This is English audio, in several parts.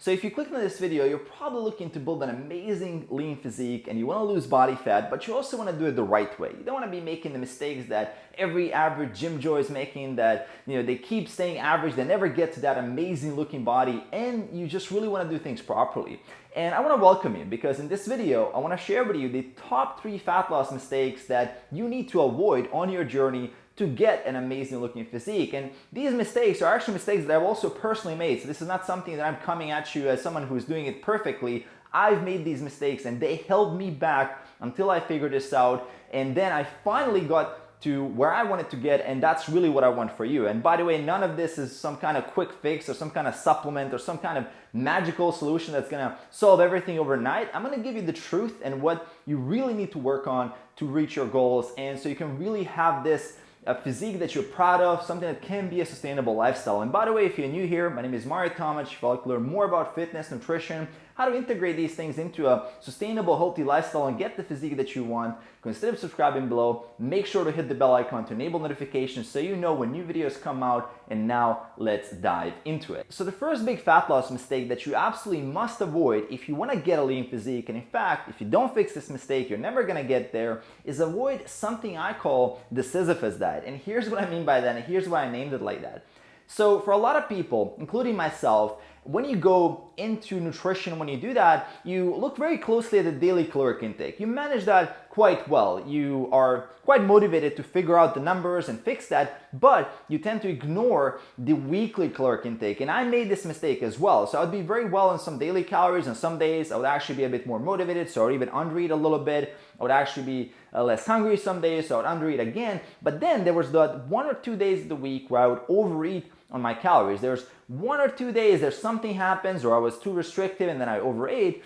So if you click on this video, you're probably looking to build an amazing lean physique and you want to lose body fat, but you also want to do it the right way. You don't want to be making the mistakes that every average gym joe is making, that they keep staying average, they never get to that amazing looking body, and you just really want to do things properly. And I want to welcome you because in this video, I want to share with you the top 3 fat loss mistakes that you need to avoid on your journey to get an amazing looking physique. And these mistakes are actually mistakes that I've also personally made. So this is not something that I'm coming at you as someone who's doing it perfectly. I've made these mistakes and they held me back until I figured this out. And then I finally got to where I wanted to get, and that's really what I want for you. And by the way, none of this is some kind of quick fix or some kind of supplement or some kind of magical solution that's gonna solve everything overnight. I'm gonna give you the truth and what you really need to work on to reach your goals, and so you can really have this a physique that you're proud of, something that can be a sustainable lifestyle. And by the way, if you're new here, my name is Mario Tomic. If you'd like to learn more about fitness, nutrition, how to integrate these things into a sustainable, healthy lifestyle and get the physique that you want, consider subscribing below. Make sure to hit the bell icon to enable notifications so you know when new videos come out. And now let's dive into it. So the first big fat loss mistake that you absolutely must avoid if you want to get a lean physique, and in fact, if you don't fix this mistake, you're never going to get there, is avoid something I call the Sisyphus diet. And here's what I mean by that, and here's why I named it like that. So for a lot of people, including myself, when you go into nutrition, when you do that, you look very closely at the daily caloric intake. You manage that quite well. You are quite motivated to figure out the numbers and fix that, but you tend to ignore the weekly caloric intake. And I made this mistake as well. So I would be very well on some daily calories, and some days I would actually be a bit more motivated, so I would even undereat a little bit. I would actually be less hungry some days, so I would undereat again. But then there was that 1 or 2 days of the week where I would overeat on my calories. There's 1 or 2 days there's something happens or I was too restrictive and then I overate,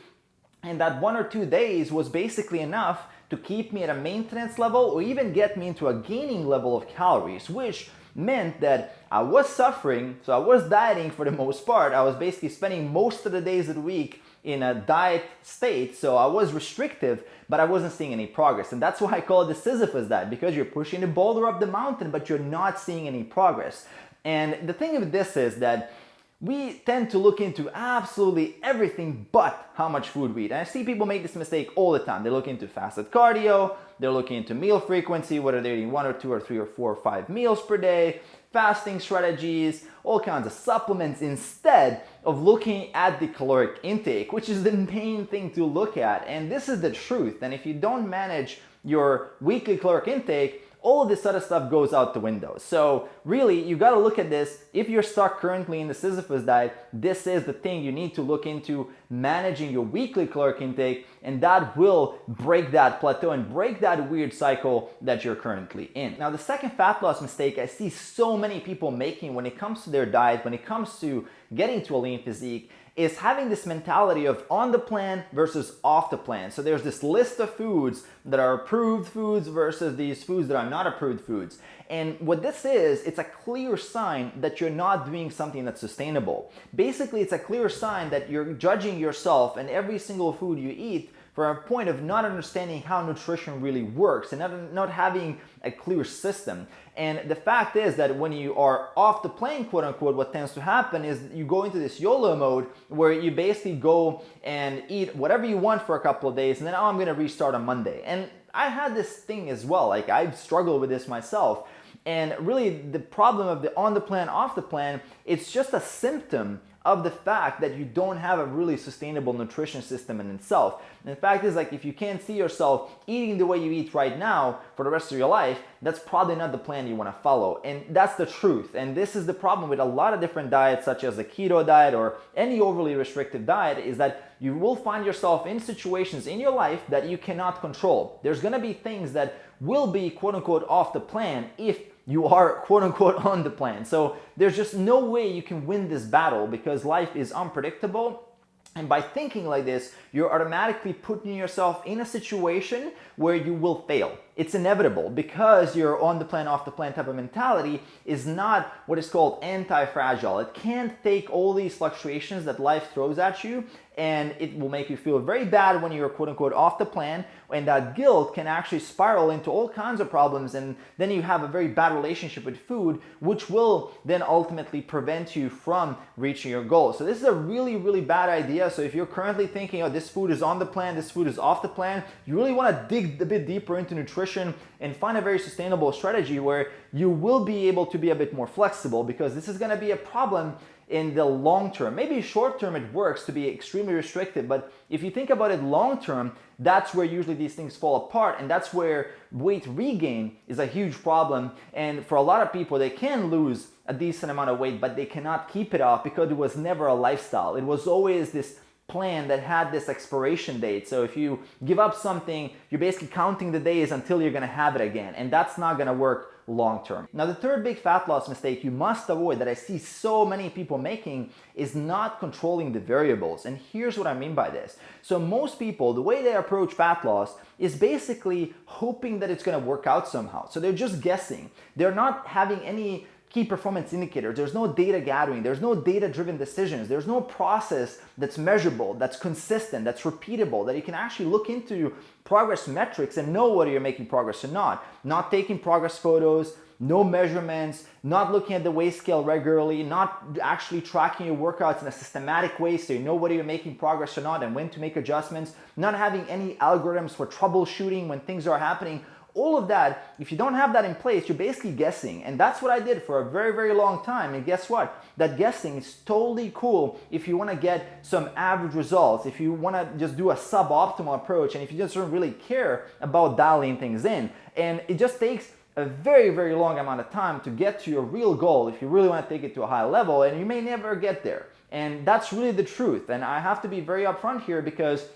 and that 1 or 2 days was basically enough to keep me at a maintenance level or even get me into a gaining level of calories, which meant that I was suffering. So I was dieting for the most part. I was basically spending most of the days of the week in a diet state, so I was restrictive, but I wasn't seeing any progress. And that's why I call it the Sisyphus diet, because you're pushing the boulder up the mountain, but you're not seeing any progress. And the thing of this is that we tend to look into absolutely everything but how much food we eat. And I see people make this mistake all the time. They look into fasted cardio, they're looking into meal frequency, whether they're eating 1 or 2 or 3 or 4 or 5 meals per day, fasting strategies, all kinds of supplements, instead of looking at the caloric intake, which is the main thing to look at. And this is the truth. And if you don't manage your weekly caloric intake, all of this other stuff goes out the window. So really, you gotta look at this. If you're stuck currently in the Sisyphus diet, this is the thing you need to look into, managing your weekly caloric intake, and that will break that plateau and break that weird cycle that you're currently in. Now, the second fat loss mistake I see so many people making when it comes to their diet, when it comes to getting to a lean physique, is having this mentality of on the plan versus off the plan. So there's this list of foods that are approved foods versus these foods that are not approved foods. And what this is, it's a clear sign that you're not doing something that's sustainable. Basically, it's a clear sign that you're judging yourself and every single food you eat from a point of not understanding how nutrition really works and not having a clear system. And the fact is that when you are off the plane, quote unquote, what tends to happen is you go into this YOLO mode where you basically go and eat whatever you want for a couple of days and then, oh, I'm gonna restart on Monday. And I had this thing as well, like I've struggled with this myself. And really the problem of the on the plan, off the plan, it's just a symptom of the fact that you don't have a really sustainable nutrition system in itself. And the fact is, like, if you can't see yourself eating the way you eat right now for the rest of your life, that's probably not the plan you want to follow. And that's the truth. And this is the problem with a lot of different diets, such as the keto diet or any overly restrictive diet, is that you will find yourself in situations in your life that you cannot control. There's going to be things that will be, quote unquote, off the plan if you are, quote unquote, on the plan. So there's just no way you can win this battle because life is unpredictable. And by thinking like this, you're automatically putting yourself in a situation where you will fail. it's inevitable because you're on the plan, off the plan type of mentality is not what is called anti-fragile. It can't take all these fluctuations that life throws at you, and it will make you feel very bad when you're quote unquote off the plan, and that guilt can actually spiral into all kinds of problems, and then you have a very bad relationship with food, which will then ultimately prevent you from reaching your goals. So this is a really, really bad idea. So if you're currently thinking, oh, this food is on the plan, this food is off the plan, you really want to dig a bit deeper into nutrition and find a very sustainable strategy where you will be able to be a bit more flexible, because this is going to be a problem in the long term. Maybe short term it works to be extremely restrictive, but if you think about it long term, that's where usually these things fall apart, and that's where weight regain is a huge problem. And for a lot of people, they can lose a decent amount of weight, but they cannot keep it off because it was never a lifestyle. It was always this plan that had this expiration date. So if you give up something, you're basically counting the days until you're gonna have it again, and that's not gonna work long term. Now, the third big fat loss mistake you must avoid that I see so many people making is not controlling the variables. And here's what I mean by this. So most people, the way they approach fat loss is basically hoping that it's gonna work out somehow. So they're just guessing. They're not having any key performance indicators. There's no data gathering. There's no data-driven decisions. There's no process that's measurable, that's consistent, that's repeatable, that you can actually look into progress metrics and know whether you're making progress or not. Not taking progress photos, no measurements, not looking at the weight scale regularly, not actually tracking your workouts in a systematic way so you know whether you're making progress or not and when to make adjustments, not having any algorithms for troubleshooting when things are happening. All of that, if you don't have that in place, you're basically guessing. And that's what I did for a very, very long time. And guess what? That guessing is totally cool if you want to get some average results, if you want to just do a suboptimal approach, and if you just don't really care about dialing things in. And it just takes a very, very long amount of time to get to your real goal if you really want to take it to a high level, and you may never get there. And that's really the truth. And I have to be very upfront here because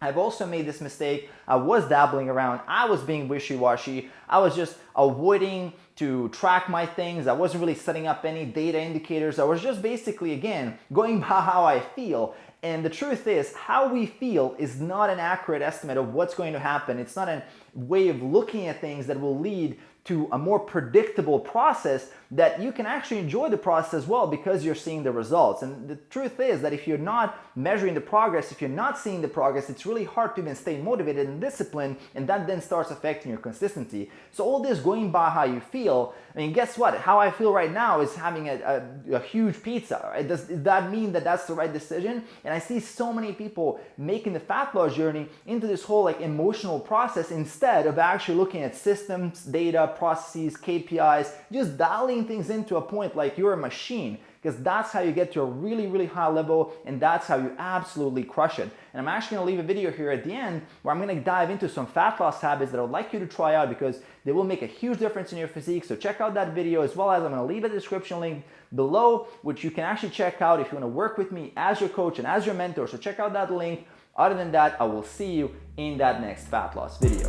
I've also made this mistake. I was dabbling around. I was being wishy-washy. I was just avoiding to track my things. I wasn't really setting up any data indicators. I was just basically, again, going by how I feel. And the truth is, how we feel is not an accurate estimate of what's going to happen. It's not a way of looking at things that will lead to a more predictable process that you can actually enjoy the process as well because you're seeing the results. And the truth is that if you're not measuring the progress, if you're not seeing the progress, it's really hard to even stay motivated and disciplined, and that then starts affecting your consistency. So all this going by how you feel, I mean, guess what? How I feel right now is having a huge pizza. Right? Does that mean that that's the right decision? And I see so many people making the fat loss journey into this whole like emotional process instead of actually looking at systems, data, processes, KPIs, just dialing things into a point like you're a machine, because that's how you get to a really, really high level, and that's how you absolutely crush it. And I'm actually gonna leave a video here at the end where I'm gonna dive into some fat loss habits that I would like you to try out because they will make a huge difference in your physique. So check out that video, as well as I'm gonna leave a description link below, which you can actually check out if you wanna work with me as your coach and as your mentor. So check out that link. Other than that, I will see you in that next fat loss video.